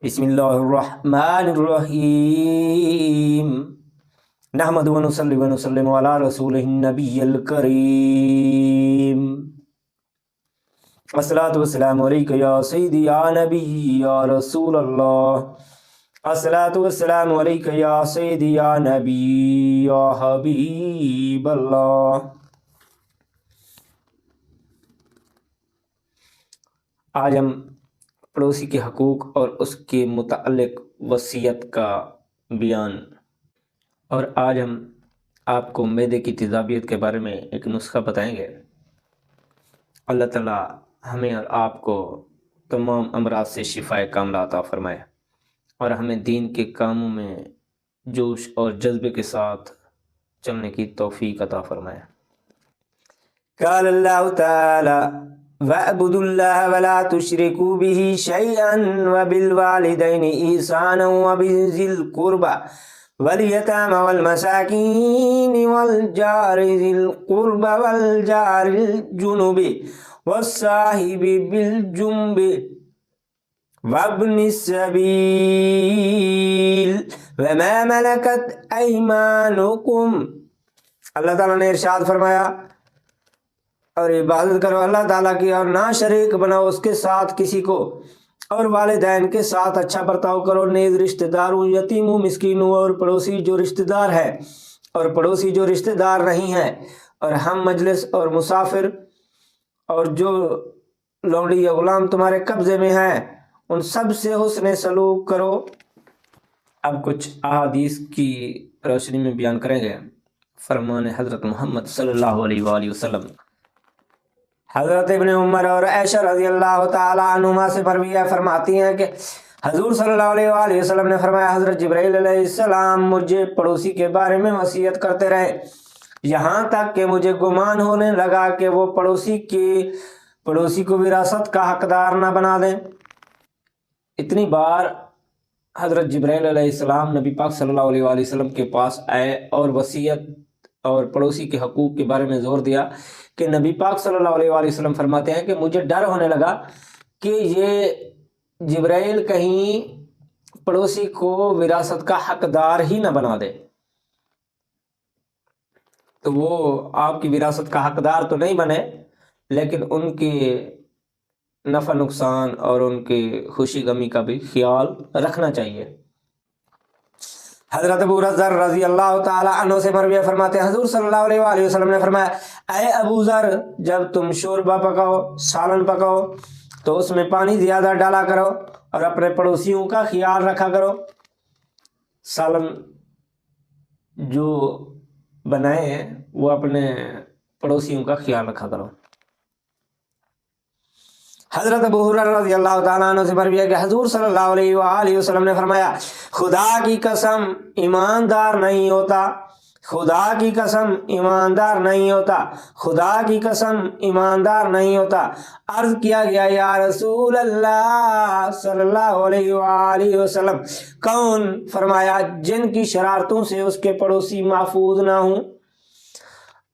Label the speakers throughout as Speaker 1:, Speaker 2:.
Speaker 1: بسم اللہ الرحمن الرحیم نحمد و نصلی و نسلم علی رسول النبی الکریم الصلاۃ والسلام علیکہ یا سیدی یا نبی یا رسول اللہ الصلاۃ والسلام علیکہ یا سیدی یا نبی یا حبیب اللہ۔ آج ہم پڑوسی کے حقوق اور اس کے متعلق وصیت کا بیان، اور آج ہم آپ کو معدے کی تیزابیت کے بارے میں ایک نسخہ بتائیں گے۔ اللہ تعالیٰ ہمیں اور آپ کو تمام امراض سے شفاء کاملہ عطا فرمائے اور ہمیں دین کے کاموں میں جوش اور جذبے کے ساتھ چلنے کی توفیق عطا فرمائے۔ قال اللہ تعالی وَاعْبُدُوا اللَّهَ وَلَا تُشْرِكُوا بِهِ شَيْئًا وَبِالْوَالِدَيْنِ إِحْسَانًا وَبِذِي الْقُرْبَى وَالْيَتَامَى وَالْمَسَاكِينِ وَالْجَارِ ذِي الْقُرْبَى وَالْجَارِ الْجُنُبِ وَالصَّاحِبِ بِالْجَنبِ وَابْنِ السَّبِيلِ وَمَا مَلَكَتْ أَيْمَانُكُمْ۔ اللہ تعالیٰ نے ارشاد فرمایا، اور عبادت کرو اللہ تعالیٰ کی اور نہ شریک بناؤ اس کے ساتھ کسی کو، اور والدین کے ساتھ اچھا برتاؤ کرو، نیز رشتہ دار ہوں، یتیم ہوں، مسکین ہوں، اور پڑوسی جو رشتہ دار ہے اور پڑوسی جو رشتہ دار نہیں ہے، اور ہم مجلس اور مسافر، اور جو لونڈی یا غلام تمہارے قبضے میں ہیں ان سب سے حسن سلوک کرو۔ اب کچھ احادیث کی روشنی میں بیان کریں گے فرمان حضرت محمد صلی اللہ علیہ وآلہ وسلم۔ حضرت ابن عمر اور عائشہ رضی اللہ تعالیٰ عنہما سے مروی فرماتی ہیں کہ حضور صلی اللہ علیہ وآلہ وسلم نے فرمایا، حضرت جبرائیل علیہ السلام مجھے پڑوسی کے بارے میں وصیت کرتے رہے یہاں تک کہ مجھے گمان ہونے لگا کہ وہ پڑوسی کو وراثت کا حقدار نہ بنا دیں۔ اتنی بار حضرت جبرائیل علیہ السلام نبی پاک صلی اللہ علیہ وآلہ وسلم کے پاس آئے اور وصیت اور پڑوسی کے حقوق کے بارے میں زور دیا کہ نبی پاک صلی اللہ علیہ وآلہ وسلم فرماتے ہیں کہ مجھے ڈر ہونے لگا کہ یہ جبرائیل کہیں پڑوسی کو وراثت کا حقدار ہی نہ بنا دے، تو وہ آپ کی وراثت کا حقدار تو نہیں بنے لیکن ان کے نفع نقصان اور ان کے خوشی غمی کا بھی خیال رکھنا چاہیے۔ حضرت ابو ذر رضی اللہ تعالی عنہ سے مروی فرماتے ہیں، حضور صلی اللہ علیہ وآلہ وسلم نے فرمایا، اے ابو ذر، جب تم شوربہ پکاؤ، سالن پکاؤ تو اس میں پانی زیادہ ڈالا کرو اور اپنے پڑوسیوں کا خیال رکھا کرو۔ سالن جو بنائے وہ اپنے پڑوسیوں کا خیال رکھا کرو۔ حضرت ابو ہریرہ رضی اللہ تعالیٰ عنہ سے مروی ہے کہ حضور صلی اللہ علیہ وآلہ وسلم نے فرمایا، خدا کی قسم ایماندار نہیں ہوتا، خدا کی قسم ایماندار نہیں ہوتا، خدا کی قسم ایماندار نہیں ہوتا۔ عرض کیا گیا، یا رسول اللہ صلی اللہ علیہ وآلہ وسلم، کون؟ فرمایا، جن کی شرارتوں سے اس کے پڑوسی محفوظ نہ ہوں۔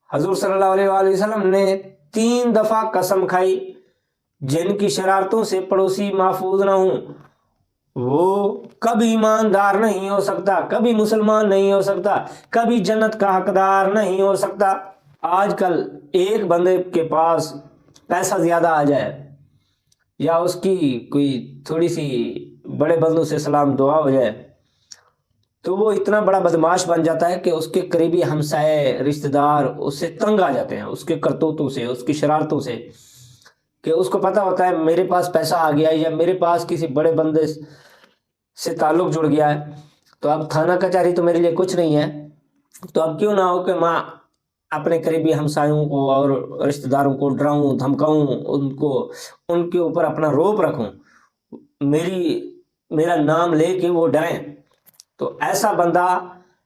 Speaker 1: حضور صلی اللہ علیہ وآلہ وسلم نے 3 دفعہ قسم کھائی، جن کی شرارتوں سے پڑوسی محفوظ نہ ہوں وہ کبھی ایماندار نہیں ہو سکتا، کبھی مسلمان نہیں ہو سکتا، کبھی جنت کا حقدار نہیں ہو سکتا۔ آج کل ایک بندے کے پاس پیسہ زیادہ آ جائے یا اس کی کوئی تھوڑی سی بڑے بندوں سے سلام دعا ہو جائے تو وہ اتنا بڑا بدماش بن جاتا ہے کہ اس کے قریبی ہمسائے رشتہ دار اس سے تنگ آ جاتے ہیں، اس کے کرتوتوں سے، اس کی شرارتوں سے، کہ اس کو پتہ ہوتا ہے میرے پاس پیسہ آ گیا ہے یا میرے پاس کسی بڑے بندے سے تعلق جڑ گیا ہے تو اب تھانہ کچہری تو میرے لیے کچھ نہیں ہے، تو اب کیوں نہ ہو کہ میں اپنے قریبی ہمسایوں کو اور رشتہ داروں کو ڈراؤں، دھمکاؤں، ان کے اوپر اپنا روپ رکھوں، میرا نام لے کے وہ ڈریں۔ تو ایسا بندہ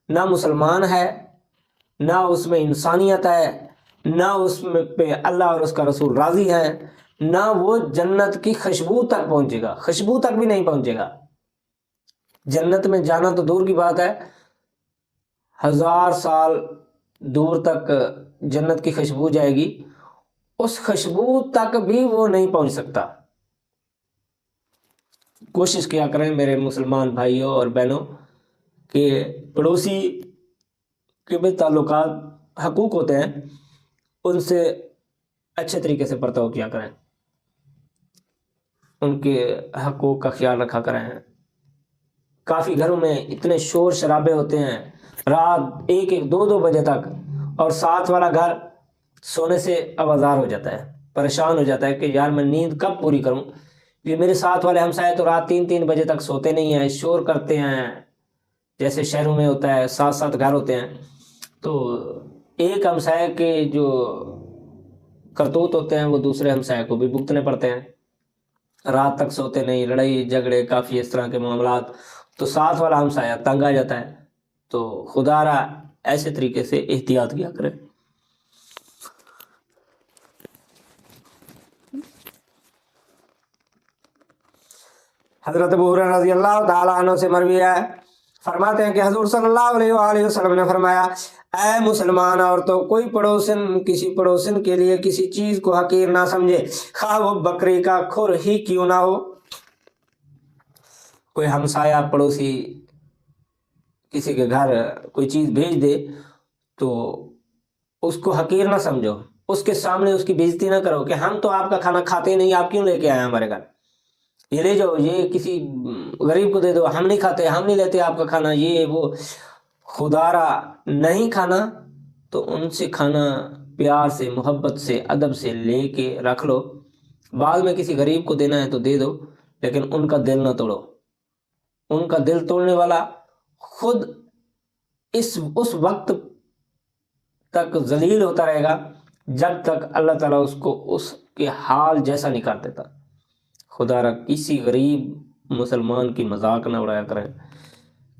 Speaker 1: نہ مسلمان ہے، نہ اس میں انسانیت ہے، نہ اس میں پہ اللہ اور اس کا رسول راضی ہے، نہ وہ جنت کی خوشبو تک پہنچے گا، خوشبو تک بھی نہیں پہنچے گا۔ جنت میں جانا تو دور کی بات ہے، 1000 سال دور تک جنت کی خوشبو جائے گی، اس خوشبو تک بھی وہ نہیں پہنچ سکتا۔ کوشش کیا کریں میرے مسلمان بھائیوں اور بہنوں کہ پڑوسی کے بھی تعلقات حقوق ہوتے ہیں، ان سے اچھے طریقے سے برتاؤ کیا کریں، ان کے حقوق کا خیال رکھا کریں۔ کافی گھروں میں اتنے شور شرابے ہوتے ہیں رات 1-1 2-2 بجے تک، اور ساتھ والا گھر سونے سے آوازار ہو جاتا ہے، پریشان ہو جاتا ہے کہ یار میں نیند کب پوری کروں۔ یہ میرے ساتھ والے ہمسائے تو رات 3-3 بجے تک سوتے نہیں ہیں، شور کرتے ہیں، جیسے شہروں میں ہوتا ہے 7-7 گھر ہوتے ہیں، تو ایک ہمسائے کے جو کرتوت ہوتے ہیں وہ دوسرے ہمسائے کو بھی بھگتنے پڑتے ہیں، رات تک سوتے نہیں، لڑائی جھگڑے کافی اس طرح کے معاملات، تو ساتھ والا ہمسایہ تنگ آ جاتا ہے۔ تو خدا را ایسے طریقے سے احتیاط کیا کرے۔ حضرت ابو ہریرہ رضی اللہ تعالیٰ عنہ سے مروی ہے، فرماتے ہیں کہ حضور صلی اللہ علیہ وآلہ وسلم نے فرمایا، اے مسلمان عورتوں، کوئی پڑوسن کسی پڑوسن کے لیے کسی چیز کو حقیر نہ سمجھے، خواہ وہ بکری کا کھر ہی کیوں نہ ہو۔ کوئی ہمسایہ پڑوسی کسی کے گھر کوئی چیز بھیج دے تو اس کو حقیر نہ سمجھو، اس کے سامنے اس کی بےزتی نہ کرو کہ ہم تو آپ کا کھانا کھاتے نہیں، آپ کیوں لے کے آئے ہمارے گھر، یہ لے جاؤ، یہ کسی غریب کو دے دو، ہم نہیں کھاتے، ہم نہیں لیتے آپ کا کھانا، یہ وہ۔ خدا را نہیں کھانا تو ان سے کھانا پیار سے، محبت سے، ادب سے لے کے رکھ لو، بعد میں کسی غریب کو دینا ہے تو دے دو، لیکن ان کا دل نہ توڑو۔ ان کا دل توڑنے والا خود اس وقت تک ذلیل ہوتا رہے گا جب تک اللہ تعالیٰ اس کو اس کے حال جیسا نہیں کر دیتا۔ خدا را کسی غریب مسلمان کی مذاق نہ اڑایا کریں،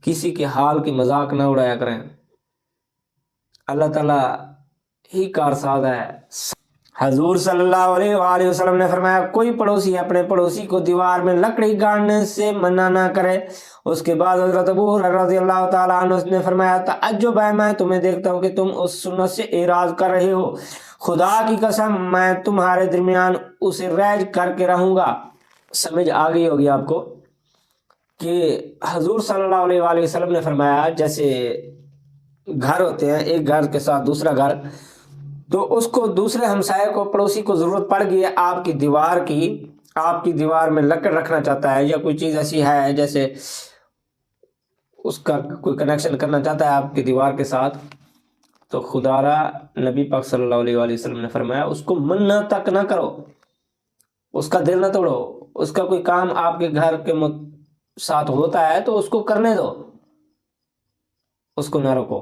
Speaker 1: کسی کے حال کی مذاق نہ اڑایا کریں، اللہ تعالیٰ ہی کارساز ہے۔ حضور صلی اللہ علیہ وآلہ وسلم نے فرمایا، کوئی پڑوسی اپنے پڑوسی کو دیوار میں لکڑی گاڑنے سے منع نہ کرے۔ اس کے بعد حضرت ابو ہریرہ رضی اللہ تعالیٰ عنہ نے فرمایا، تعجب ہے، میں تمہیں دیکھتا ہوں کہ تم اس سنت سے اعراض کر رہے ہو، خدا کی قسم میں تمہارے درمیان اسے ریج کر کے رہوں گا۔ سمجھ آ گئی ہوگی آپ کو کہ حضور صلی اللہ علیہ وآلہ وسلم نے فرمایا جیسے گھر ہوتے ہیں، ایک گھر کے ساتھ دوسرا گھر، تو اس کو دوسرے ہمسائے کو، پڑوسی کو ضرورت پڑ گئی ہے آپ کی دیوار کی، آپ کی دیوار میں لکڑ رکھنا چاہتا ہے یا کوئی چیز ایسی ہے جیسے اس کا کوئی کنیکشن کرنا چاہتا ہے آپ کی دیوار کے ساتھ، تو خدا را نبی پاک صلی اللہ علیہ وآلہ وسلم نے فرمایا اس کو منع تک نہ کرو، اس کا دل نہ توڑو، اس کا کوئی کام آپ کے گھر کے ساتھ ہوتا ہے تو اس کو کرنے دو، اس کو نہ روکو۔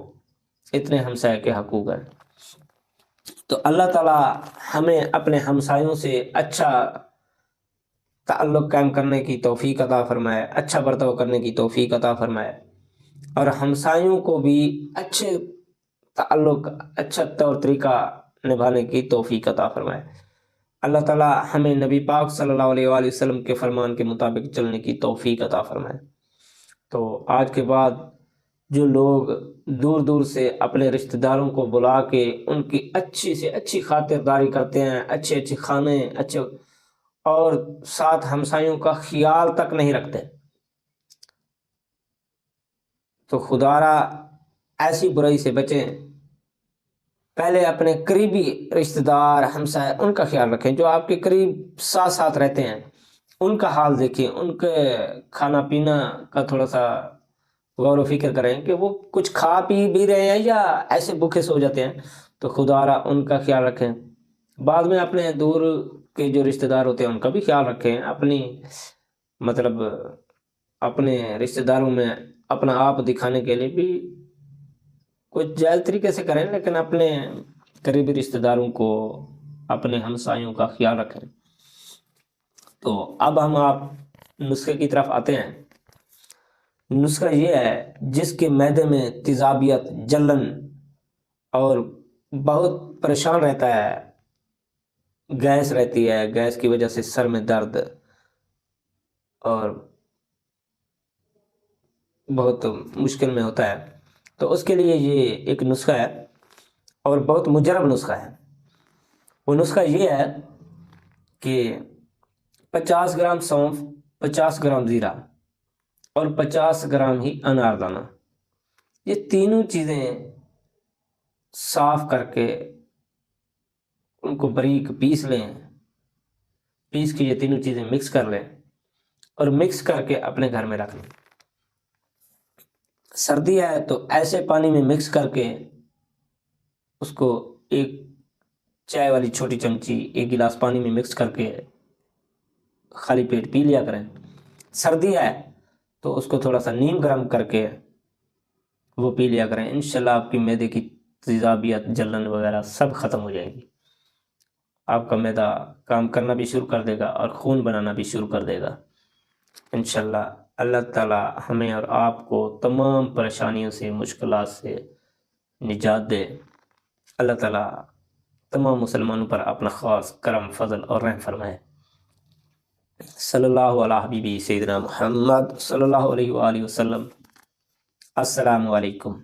Speaker 1: اتنے ہمسائے کے حقوق ہیں۔ تو اللہ تعالیٰ ہمیں اپنے ہمسایوں سے اچھا تعلق قائم کرنے کی توفیق عطا فرمائے، اچھا برتاؤ کرنے کی توفیق عطا فرمائے، اور ہمسایوں کو بھی اچھے تعلق، اچھا طور طریقہ نبھانے کی توفیق عطا فرمائے۔ اللہ تعالیٰ ہمیں نبی پاک صلی اللہ علیہ وآلہ وسلم کے فرمان کے مطابق چلنے کی توفیق عطا فرمائے۔ تو آج کے بعد جو لوگ دور دور سے اپنے رشتہ داروں کو بلا کے ان کی اچھی سے اچھی خاطرداری کرتے ہیں، اچھے اچھے کھانے، اچھے، اور ساتھ ہمسایوں کا خیال تک نہیں رکھتے، تو خدا را ایسی برائی سے بچیں۔ پہلے اپنے قریبی رشتہ دار، ہمسائے، ان کا خیال رکھیں، جو آپ کے قریب ساتھ ساتھ رہتے ہیں، ان کا حال دیکھیں، ان کے کھانا پینا کا تھوڑا سا غور و فکر کریں کہ وہ کچھ کھا پی بھی رہے ہیں یا ایسے بھوکے سو جاتے ہیں، تو خدا را ان کا خیال رکھیں۔ بعد میں اپنے دور کے جو رشتہ دار ہوتے ہیں ان کا بھی خیال رکھیں، اپنی مطلب اپنے رشتہ داروں میں اپنا آپ دکھانے کے لیے بھی کچھ جائز طریقے سے کریں، لیکن اپنے قریبی رشتہ داروں کو، اپنے ہمسایوں کا خیال رکھیں۔ تو اب ہم آپ نسخے کی طرف آتے ہیں۔ نسخہ یہ ہے، جس کے معدے میں تیزابیت، جلن اور بہت پریشان رہتا ہے، گیس رہتی ہے، گیس کی وجہ سے سر میں درد اور بہت مشکل میں ہوتا ہے، تو اس کے لیے یہ ایک نسخہ ہے اور بہت مجرب نسخہ ہے۔ وہ نسخہ یہ ہے کہ 50 گرام سونف، 50 گرام زیرہ اور 50 گرام ہی انار دانہ، یہ تینوں چیزیں صاف کر کے ان کو باریک پیس لیں، پیس کے یہ تینوں چیزیں مکس کر لیں اور مکس کر کے اپنے گھر میں رکھ لیں۔ سردی ہے تو ایسے پانی میں مکس کر کے اس کو ایک چائے والی چھوٹی چمچی 1 گلاس پانی میں مکس کر کے خالی پیٹ پی لیا کریں۔ سردی ہے تو اس کو تھوڑا سا نیم گرم کر کے وہ پی لیا کریں، انشاءاللہ آپ کی معدے کی تیزابیت، جلن وغیرہ سب ختم ہو جائے گی۔ آپ کا معدہ کام کرنا بھی شروع کر دے گا اور خون بنانا بھی شروع کر دے گا انشاءاللہ۔ اللہ تعالیٰ ہمیں اور آپ کو تمام پریشانیوں سے، مشکلات سے نجات دے۔ اللہ تعالیٰ تمام مسلمانوں پر اپنا خاص کرم، فضل اور رحم فرمائے۔ صلی اللہ علیہ حبیبی سیدنا محمد صلی اللہ علیہ وآلہ وسلم۔ السلام علیکم۔